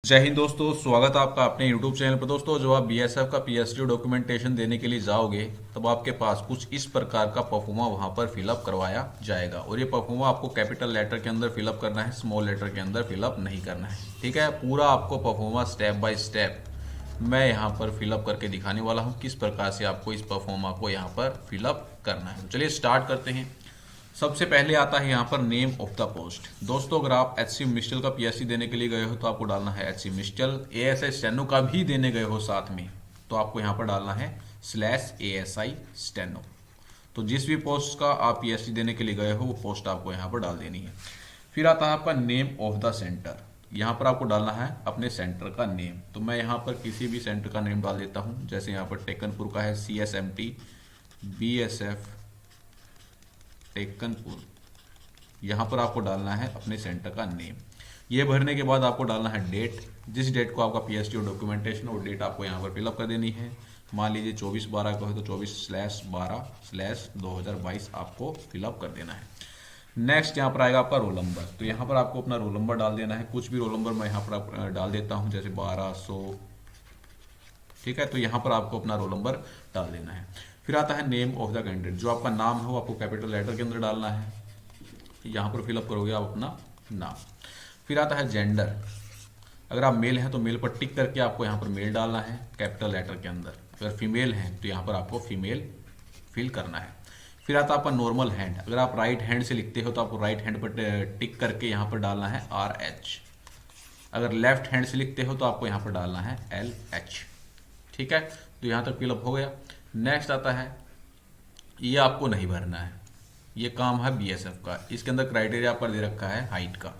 जय हिंद दोस्तों, स्वागत है आपका अपने YouTube चैनल पर। दोस्तों, जब आप बीएसएफ का पीएसटी डॉक्यूमेंटेशन देने के लिए जाओगे तब आपके पास कुछ इस प्रकार का परफॉर्मा वहां पर फिलअप करवाया जाएगा। और ये परफॉर्मा आपको कैपिटल लेटर के अंदर फिलअप करना है, स्मॉल लेटर के अंदर फिलअप नहीं करना है। ठीक है, पूरा आपको परफॉर्मा स्टेप बाय स्टेप मैं यहाँ पर फिलअप करके दिखाने वाला हूँ किस प्रकार से आपको इस परफॉर्मा को यहाँ पर फिलअप करना है। चलिए स्टार्ट करते हैं। सबसे पहले आता है यहाँ पर नेम ऑफ द पोस्ट। दोस्तों, अगर आप एचसी मिस्टल का पीएससी देने के लिए गए हो तो आपको डालना है एचसी मिस्टल। एएसआई स्टेनो का भी देने गए हो साथ में तो आपको यहाँ पर डालना है /ASI स्टेनो। तो जिस भी पोस्ट का आप पीएससी देने के लिए गए हो वो पोस्ट आपको यहाँ पर डाल देनी है। फिर आता है आपका नेम ऑफ द सेंटर। यहाँ पर आपको डालना है अपने सेंटर का नेम। तो मैं यहाँ पर किसी भी सेंटर का नेम डाल देता हूँ। जैसे यहाँ पर टेकनपुर का है CSMT BSF टेकनपुर। यहाँ पर आपको डालना है अपने सेंटर का नेम। ये भरने के बाद आपको डालना है डेट। जिस डेट को आपका पीएसटी और डॉक्यूमेंटेशन और डेट आपको यहाँ पर फिलअप कर देनी है। मान लीजिए 24/12 को है तो 24/12/2022 आपको फिलअप कर देना है। नेक्स्ट यहाँ पर आएगा आपका रोल नंबर। तो यहाँ पर आपको अपना रोल नंबर डाल देना है। कुछ भी रोल नंबर मैं यहाँ पर डाल देता हूँ, जैसे 1200। ठीक है, तो यहाँ पर आपको अपना रोल नंबर डाल देना है। फिर आता है नेम ऑफ द कैंडिडेट। जो आपका नाम है वो आपको कैपिटल लेटर के अंदर डालना है। यहाँ पर फिलअप करोगे आप अपना नाम। फिर आता है जेंडर। अगर आप मेल हैं तो मेल पर टिक करके आपको यहाँ पर मेल डालना है कैपिटल लेटर के अंदर। अगर फीमेल हैं तो यहाँ पर आपको फीमेल फिल करना है। फिर आता है आपका नॉर्मल हैंड। अगर आप राइट हैंड से लिखते हो तो आपको राइट हैंड पर टिक करके यहाँ पर डालना है RH। अगर लेफ्ट हैंड से लिखते हो तो आपको यहाँ पर डालना है LH। ठीक है, तो यहाँ तक फिलअप हो गया। नेक्स्ट आता है, ये आपको नहीं भरना है, ये काम है बीएसएफ का। इसके अंदर क्राइटेरिया पर दे रखा है हाइट का।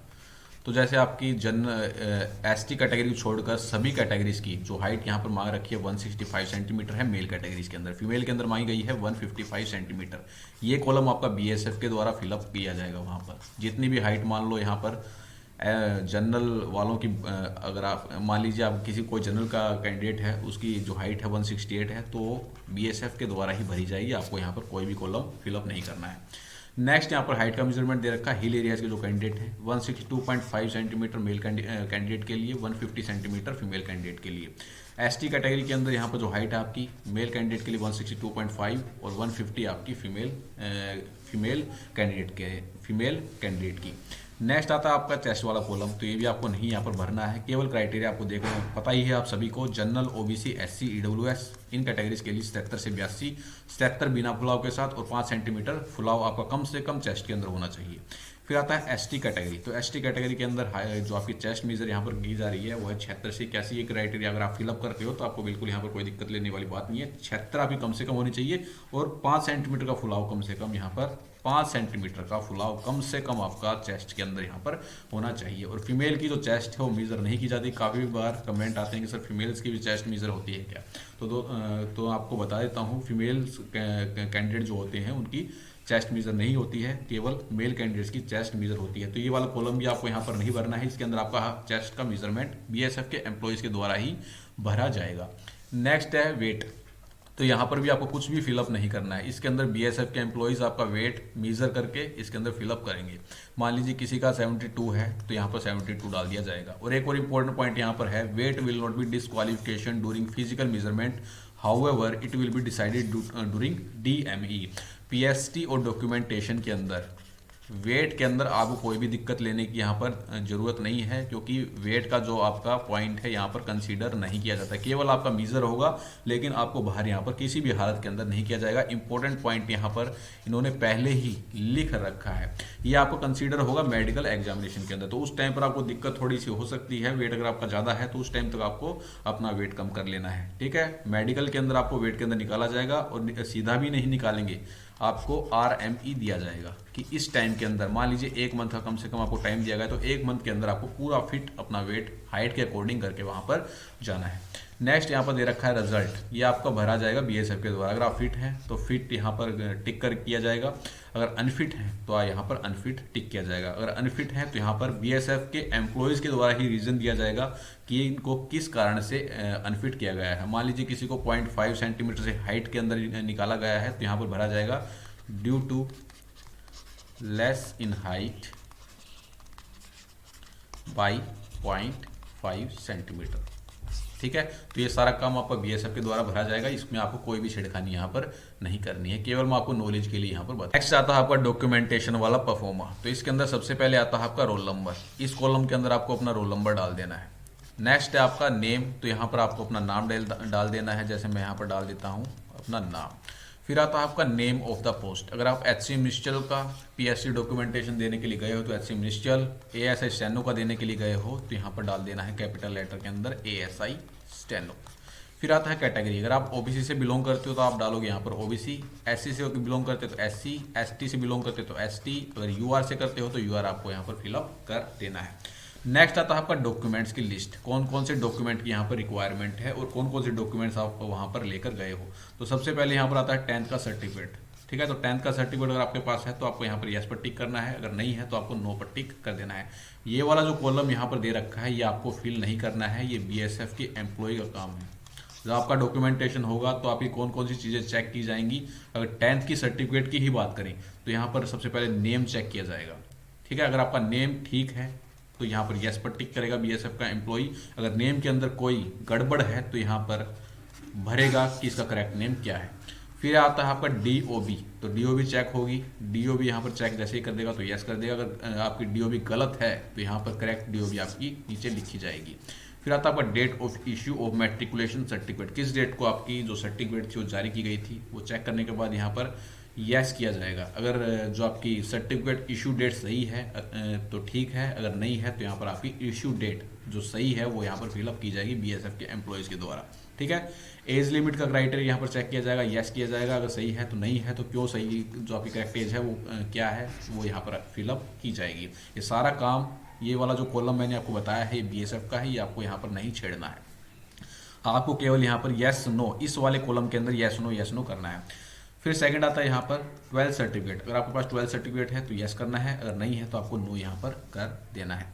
तो जैसे आपकी एसटी कैटेगरी को छोड़कर सभी कैटेगरीज की जो हाइट यहाँ पर मांग रखी है 165 सेंटीमीटर है मेल कैटेगरीज के अंदर। फीमेल के अंदर मांगी गई है 155 सेंटीमीटर। ये कॉलम आपका बीएसएफ के द्वारा फिलअप किया जाएगा। वहाँ पर जितनी भी हाइट मान लो यहाँ पर जनरल वालों की, अगर आप मान लीजिए आप किसी कोई जनरल का कैंडिडेट है उसकी जो हाइट है 168 है तो बीएसएफ के द्वारा ही भरी जाएगी। आपको यहाँ पर कोई भी कॉलम फिलअप नहीं करना है। नेक्स्ट यहाँ पर हाइट का मेजरमेंट दे रखा है। हिल एरियाज के जो कैंडिडेट हैं 162.5 सेंटीमीटर मेल कैंडिडेट के लिए, 150 सेंटीमीटर फीमेल कैंडिडेट के लिए। एसटी कैटेगरी के अंदर यहाँ पर जो हाइट है आपकी मेल कैंडिडेट के लिए 162.5 और 150 आपकी फीमेल कैंडिडेट की। नेक्स्ट आता है आपका चेस्ट वाला कॉलम। तो ये भी आपको नहीं यहाँ पर भरना है। केवल क्राइटेरिया आपको देखना है, पता ही है आप सभी को, जनरल OBC SC EWS इन कैटेगरीज के लिए 77 से 82, 77 बिना फुलाव के साथ और 5 सेंटीमीटर फुलाव आपका कम से कम चेस्ट के अंदर होना चाहिए। फिर आता है एसटी कैटेगरी। तो एसटी कैटेगरी के अंदर जो आपकी चेस्ट मेजर यहाँ पर की जा रही है वो है 76 से 81। ये क्राइटेरिया अगर आप फिलअप करते हो तो आपको बिल्कुल यहाँ पर कोई दिक्कत लेने वाली बात नहीं है। 76 आपकी कम से कम होनी चाहिए और 5 सेंटीमीटर का फुलाव कम से कम यहाँ पर 5 सेंटीमीटर का फुलाव कम से कम आपका चेस्ट के अंदर यहाँ पर होना चाहिए। और फीमेल की जो चेस्ट है वो मेजर नहीं की जाती। काफ़ी बार कमेंट आते हैं कि सर फीमेल्स की भी चेस्ट मेजर होती है क्या। तो आपको बता देता हूँ, फीमेल्स कैंडिडेट जो होते हैं उनकी चेस्ट मेजर नहीं होती है, केवल मेल कैंडिडेट्स की चेस्ट मेजर होती है। तो ये वाला कॉलम भी आपको यहाँ पर नहीं भरना है। इसके अंदर आपका चेस्ट का मेजरमेंट बीएसएफ के एम्प्लॉयज़ के द्वारा ही भरा जाएगा। नेक्स्ट है वेट। तो यहाँ पर भी आपको कुछ भी फिलअप नहीं करना है। इसके अंदर बीएसएफ के एम्प्लॉयज़ आपका वेट मेजर करके इसके अंदर फिलअप करेंगे। मान लीजिए किसी का 72 है तो यहाँ पर 72 डाल दिया जाएगा। और एक और इम्पोर्टेंट पॉइंट यहाँ पर है, weight will not be disqualification during physical measurement, however it will be decided during DME। PST और डॉक्यूमेंटेशन के अंदर वेट के अंदर आपको कोई भी दिक्कत लेने की यहाँ पर ज़रूरत नहीं है, क्योंकि वेट का जो आपका पॉइंट है यहाँ पर कंसीडर नहीं किया जाता। केवल आपका मीज़र होगा, लेकिन आपको बाहर यहाँ पर किसी भी हालत के अंदर नहीं किया जाएगा। इंपॉर्टेंट पॉइंट यहाँ पर इन्होंने पहले ही लिख रखा है। ये आपको कंसीडर होगा मेडिकल एग्जामिनेशन के अंदर। तो उस टाइम पर आपको दिक्कत थोड़ी सी हो सकती है। वेट अगर आपका ज़्यादा है तो उस टाइम तक आपको अपना वेट कम कर लेना है। ठीक है, मेडिकल के अंदर आपको वेट के अंदर निकाला जाएगा और सीधा भी नहीं निकालेंगे, आपको RME दिया जाएगा कि इस टाइम के अंदर, मान लीजिए 1 मंथ का कम से कम आपको टाइम दिया गया, तो 1 मंथ के अंदर आपको पूरा फिट अपना वेट हाइट के अकॉर्डिंग करके वहां पर जाना है। नेक्स्ट यहाँ पर दे रखा है रिजल्ट। ये आपका भरा जाएगा बीएसएफ के द्वारा। अगर आप फिट हैं तो फिट यहाँ पर टिक कर किया जाएगा। अगर अनफिट हैं तो यहाँ पर अनफिट टिक किया जाएगा। अगर अनफिट हैं तो यहाँ पर बीएसएफ के एम्प्लॉयज़ के द्वारा ही रीज़न दिया जाएगा कि इनको किस कारण से अनफिट किया गया है। मान लीजिए किसी को 0.5 सेंटीमीटर से हाइट के अंदर निकाला गया है तो यहाँ पर भरा जाएगा due to less in height by 0.5 5 centimetre. ठीक है, तो ये सारा काम आपका बीएसएफ के द्वारा भरा जाएगा, इसमें आपको कोई भी छेड़खानी यहाँ पर नहीं करनी है, केवल मैं आपको नॉलेज के लिए यहाँ पर बता। नेक्स्ट आता है आपका डॉक्यूमेंटेशन वाला परफॉर्मा। तो इसके अंदर सबसे पहले आता है आपका रोल नंबर। इस कॉलम के अंदर आपको अपना रोल नंबर डाल देना है। नेक्स्ट है आपका नेम। तो यहाँ पर आपको अपना नाम डाल देना है, जैसे मैं यहाँ पर डाल देता हूँ अपना नाम। फिर आता है आपका नेम ऑफ द पोस्ट। अगर आप एचसी मिनिस्ट्रियल का पीएससी डॉक्यूमेंटेशन देने के लिए गए हो तो एचसी मिनिस्ट्रियल, एएसआई स्टेनो का देने के लिए गए हो तो यहाँ पर डाल देना है कैपिटल लेटर के अंदर एएसआई स्टेनो। फिर आता है कैटेगरी। अगर आप ओबीसी से बिलोंग करते हो तो आप डालोगे यहाँ पर ओबीसी, एससी से बिलोंग करते हो तो एससी, एसटी से बिलोंग करते हो तो एसटी, अगर यूआर से करते हो तो यूआर आपको यहाँ पर फिलअप कर देना है। नेक्स्ट आता है आपका डॉक्यूमेंट्स की लिस्ट। कौन कौन से डॉक्यूमेंट की यहाँ पर रिक्वायरमेंट है और कौन कौन से डॉक्यूमेंट्स आप वहाँ पर लेकर गए हो। तो सबसे पहले यहाँ पर आता है 10th का सर्टिफिकेट। ठीक है, तो 10th का सर्टिफिकेट अगर आपके पास है तो आपको यहाँ पर यस पर टिक करना है, अगर नहीं है तो आपको नो पर टिक कर देना है। ये वाला जो कॉलम यहाँ पर दे रखा है ये आपको फिल नहीं करना है, ये बीएसएफ के एम्प्लॉय का काम है। जब आपका डॉक्यूमेंटेशन होगा तो आपकी कौन कौन सी चीज़ें चेक की जाएंगी। अगर 10th की सर्टिफिकेट की ही बात करें तो यहाँ पर सबसे पहले नेम चेक किया जाएगा। ठीक है, अगर आपका नेम ठीक है तो यहाँ पर यस पर टिक करेगा बीएसएफ का एम्प्लॉय। अगर नेम के अंदर कोई गड़बड़ है तो यहाँ पर भरेगा कि इसका करेक्ट नेम क्या है। फिर आता है आपका डीओबी। तो डीओबी चेक होगी, डीओबी यहाँ पर चेक जैसे ही कर देगा तो यस कर देगा। अगर आपकी डीओबी गलत है तो यहाँ पर करेक्ट डीओबी आपकी नीचे लिखी जाएगी। फिर आता है आपका date of issue of matriculation certificate. किस डेट को आपकी जो सर्टिफिकेट थी वो जारी की गई थी, वो चेक करने के बाद यहाँ पर यस किया जाएगा। अगर जो आपकी सर्टिफिकेट इशू डेट सही है तो ठीक है, अगर नहीं है तो यहाँ पर आपकी इशू डेट जो सही है वो यहाँ पर फिलअप की जाएगी बीएसएफ के एम्प्लॉयज़ के द्वारा। ठीक है, एज लिमिट का क्राइटेरिया यहाँ पर चेक किया जाएगा, यस किया जाएगा। अगर सही है तो नहीं है तो क्यों सही, जो आपकी करेक्ट एज है वो क्या है वो यहाँ पर फिलअप की जाएगी। ये सारा काम, ये वाला जो कॉलम मैंने आपको बताया है ये बीएसएफ का है, ये आपको यहाँ पर नहीं छेड़ना है। आपको केवल यहाँ पर यस नो, इस वाले कॉलम के अंदर यस नो करना है। फिर सेकंड आता है यहाँ पर 12th सर्टिफिकेट। अगर आपके पास 12th सर्टिफिकेट है तो यस करना है, अगर नहीं है तो आपको नो यहाँ पर कर देना है।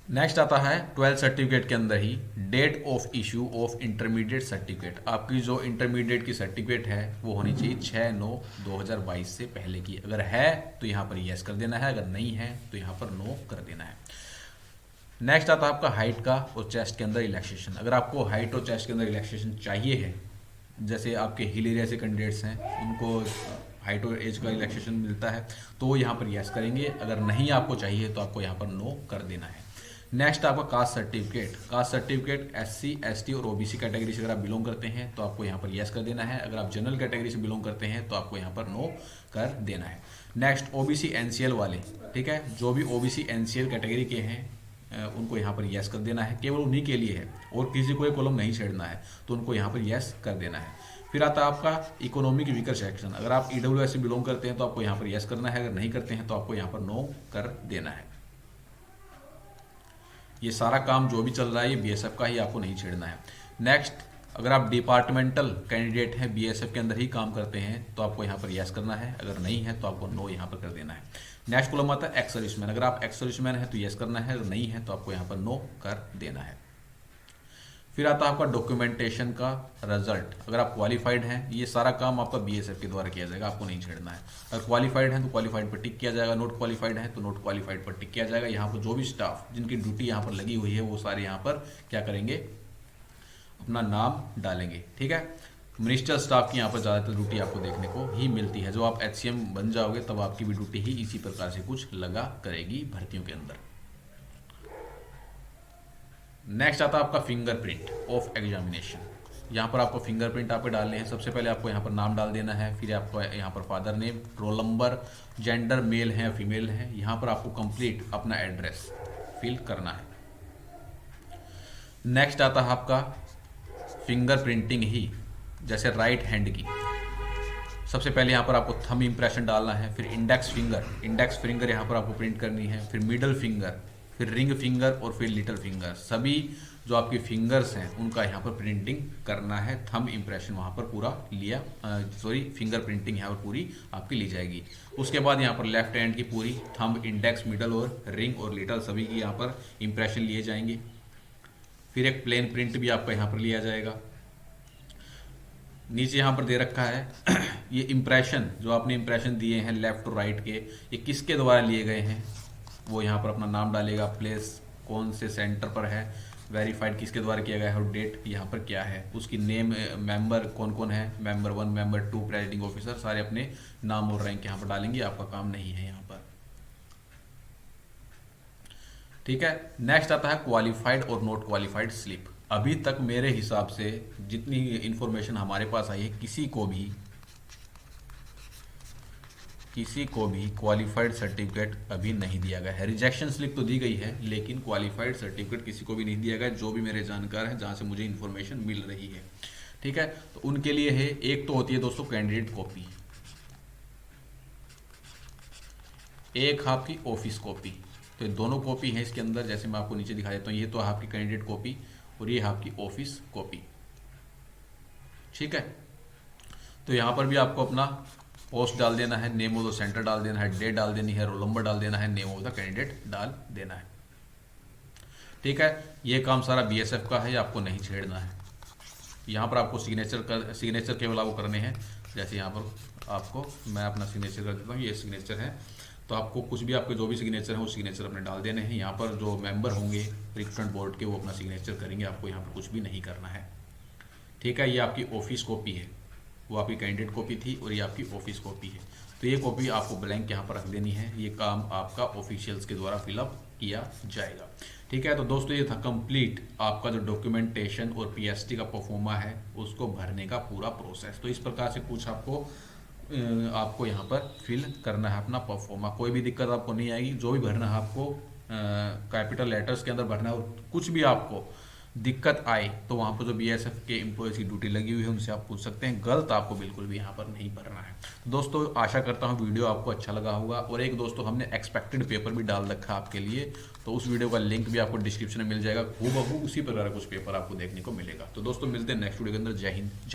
नेक्स्ट आता है 12th सर्टिफिकेट के अंदर ही date of issue of intermediate certificate. आपकी जो इंटरमीडिएट की सर्टिफिकेट है वो होनी चाहिए 6/9/2022 से पहले की। अगर है तो यहाँ पर यस कर देना है, अगर नहीं है तो यहाँ पर नो कर देना है। नेक्स्ट आता है आपका हाइट का और चेस्ट के अंदर रिलैक्सेशन। अगर आपको हाइट और चेस्ट के अंदर रिलैक्सेशन चाहिए है, जैसे आपके हिल एरिया से कैंडिडेट्स हैं उनको हाइट और एज का रिलैक्सेशन मिलता है तो वो यहाँ पर यस करेंगे, अगर नहीं आपको चाहिए तो आपको यहाँ पर नो कर देना है। नेक्स्ट आपका caste certificate. Caste certificate SC, ST और ओबीसी कैटेगरी से अगर आप बिलोंग करते हैं तो आपको यहाँ पर यस कर देना है, अगर आप जनरल कैटेगरी से बिलोंग करते हैं तो आपको यहाँ पर नो कर देना है। नेक्स्ट ओबीसी एनसीएल वाले, ठीक है, जो भी ओबीसी एनसीएल कैटेगरी के हैं उनको यहाँ पर यस कर देना है, केवल उन्हीं के लिए है और किसी को कॉलम नहीं छेड़ना है तो उनको यहाँ पर यस कर देना है। फिर आता है आपका इकोनॉमिक वीकर सेक्शन। अगर आप ईडब्ल्यूएस से बिलोंग करते हैं तो आपको यहाँ पर यस करना है, अगर नहीं करते हैं तो आपको यहाँ पर नो कर देना है। ये सारा काम जो भी चल रहा है ये बीएसएफ का ही, आपको नहीं छेड़ना है। नेक्स्ट, अगर आप डिपार्टमेंटल कैंडिडेट हैं, बीएसएफ के अंदर ही काम करते हैं तो आपको यहाँ पर यस करना है, अगर नहीं है तो आपको नो यहाँ पर कर देना है। नेक्स्ट कॉलम आता है एक्स सर्विसमैन। अगर आप एक्स सर्विसमैन है तो यस करना है, अगर नहीं है तो आपको यहाँ पर नो कर देना है। फिर आता है आपका डॉक्यूमेंटेशन का रिजल्ट। अगर आप क्वालिफाइड हैं, ये सारा काम आपका बीएसएफ के द्वारा किया जाएगा, आपको नहीं छेड़ना है। अगर क्वालिफाइड हैं तो क्वालिफाइड पर टिक किया जाएगा, नोट क्वालिफाइड है तो नोट क्वालिफाइड पर टिक किया जाएगा। यहाँ पर जो भी स्टाफ जिनकी ड्यूटी यहाँ पर लगी हुई है वो सारे यहाँ पर क्या करेंगे, अपना नाम डालेंगे। ठीक है, मिनिस्टर स्टाफ की यहाँ पर ज़्यादातर ड्यूटी आपको देखने को ही मिलती है। जो आप एचसीएम बन जाओगे तब आपकी भी ड्यूटी ही इसी प्रकार से कुछ लगा करेगी भर्तियों के अंदर। नेक्स्ट आता है आपका फिंगरप्रिंट ऑफ एग्जामिनेशन। यहाँ पर आपको फिंगरप्रिंट आपको डालने हैं। सबसे पहले आपको यहाँ पर नाम डाल देना है, फिर आपको यहाँ पर father name, roll number, gender male है या फीमेल है, यहाँ पर आपको कंप्लीट अपना एड्रेस फिल करना है। नेक्स्ट आता है आपका फिंगर प्रिंटिंग ही, जैसे राइट हैंड की। सबसे पहले यहाँ पर आपको थंब इंप्रेशन डालना है, फिर इंडेक्स फिंगर यहाँ पर आपको प्रिंट करनी है, फिर मिडल फिंगर, फिर रिंग फिंगर और फिर लिटिल फिंगर। सभी जो आपके फिंगर्स हैं उनका यहाँ पर प्रिंटिंग करना है। थंब इंप्रेशन वहाँ पर पूरा फिंगर प्रिंटिंग यहाँ पर पूरी आपकी ली जाएगी। उसके बाद यहाँ पर लेफ्ट हैंड की पूरी थंब, इंडेक्स, मिडल और रिंग और लिटिल सभी की यहाँ पर इंप्रेशन लिए जाएंगे। फिर एक प्लेन प्रिंट भी आपका यहाँ पर लिया जाएगा। नीचे यहाँ पर दे रखा है ये इंप्रेशन, जो आपने इंप्रेशन दिए हैं लेफ्ट और राइट के, ये किसके द्वारा लिए गए हैं, वो यहाँ पर अपना नाम डालेगा, प्लेस कौन से सेंटर पर है, वेरीफाइड किसके द्वारा किया गया है और डेट यहाँ पर क्या है, उसकी नेम, मेंबर कौन कौन है, मेंबर 1 मेंबर 2 प्रेसिडिंग ऑफिसर, सारे अपने नाम और रैंक यहाँ पर डालेंगे। आपका काम नहीं है यहाँ पर, ठीक है। नेक्स्ट आता है क्वालिफाइड और नॉट क्वालिफाइड स्लिप। अभी तक मेरे हिसाब से जितनी इंफॉर्मेशन हमारे पास आई है, किसी को भी क्वालिफाइड सर्टिफिकेट अभी नहीं दिया गया है। रिजेक्शन स्लिप तो दी गई है, लेकिन क्वालिफाइड सर्टिफिकेट किसी को भी नहीं दिया गया, जो भी मेरे जानकार है, जहां से मुझे इंफॉर्मेशन मिल रही है, ठीक है। तो उनके लिए है, एक तो होती है दोस्तों कैंडिडेट कॉपी, एक आपकी ऑफिस कॉपी। तो ये दोनों कॉपी है इसके अंदर, जैसे मैं आपको नीचे दिखा देता हूँ। ये तो आपकी कैंडिडेट कॉपी और ये आपकी ऑफिस कॉपी, ठीक है। तो यहाँ पर भी आपको अपना पोस्ट डाल देना है, नेम ऑफ द सेंटर डाल देना है, डेट डाल देनी है, रोल नंबर डाल देना है, नेम ऑफ द कैंडिडेट डाल देना है, ठीक है। ये काम सारा बीएसएफ का है, आपको नहीं छेड़ना है। यहाँ पर आपको सिग्नेचर केवल आपको करने हैं। जैसे यहाँ पर आपको मैं अपना सिग्नेचर कर देता हूँ, ये सिग्नेचर है। तो आपको कुछ भी, आपके जो भी सिग्नेचर है वो सिग्नेचर अपने डाल देने हैं। यहाँ पर जो मेंबर होंगे रिक्रूटमेंट बोर्ड के, वो अपना सिग्नेचर करेंगे, आपको यहाँ पर कुछ भी नहीं करना है, ठीक है। ये आपकी ऑफिस कॉपी है, वो आपकी कैंडिडेट कॉपी थी और ये आपकी ऑफिस कॉपी है। तो ये कॉपी आपको ब्लैंक यहाँ पर रख देनी है। ये काम आपका ऑफिशियल्स के द्वारा फिलअप किया जाएगा, ठीक है। तो दोस्तों ये था कंप्लीट आपका जो डॉक्यूमेंटेशन और पीएसटी का परफॉर्मा है उसको भरने का पूरा प्रोसेस। तो इस प्रकार से कुछ आपको यहाँ पर फिल करना है अपना परफॉर्मा। कोई भी दिक्कत आपको नहीं आएगी। जो भी भरना है आपको कैपिटल लेटर्स के अंदर भरना है, और कुछ भी आपको दिक्कत आए तो वहाँ पर जो बीएसएफ के एम्प्लॉयज़ की ड्यूटी लगी हुई है उनसे आप पूछ सकते हैं। गलत आपको बिल्कुल भी यहाँ पर नहीं भरना है। तो दोस्तों आशा करता हूँ वीडियो आपको अच्छा लगा होगा। और एक दोस्तों हमने एक्सपेक्टेड पेपर भी डाल रखा है आपके लिए, तो उस वीडियो का लिंक भी आपको डिस्क्रिप्शन में मिल जाएगा। हूबहू उसी प्रकार का कुछ पेपर आपको देखने को मिलेगा। तो दोस्तों मिलते हैं नेक्स्ट वीडियो के अंदर। जय हिंद।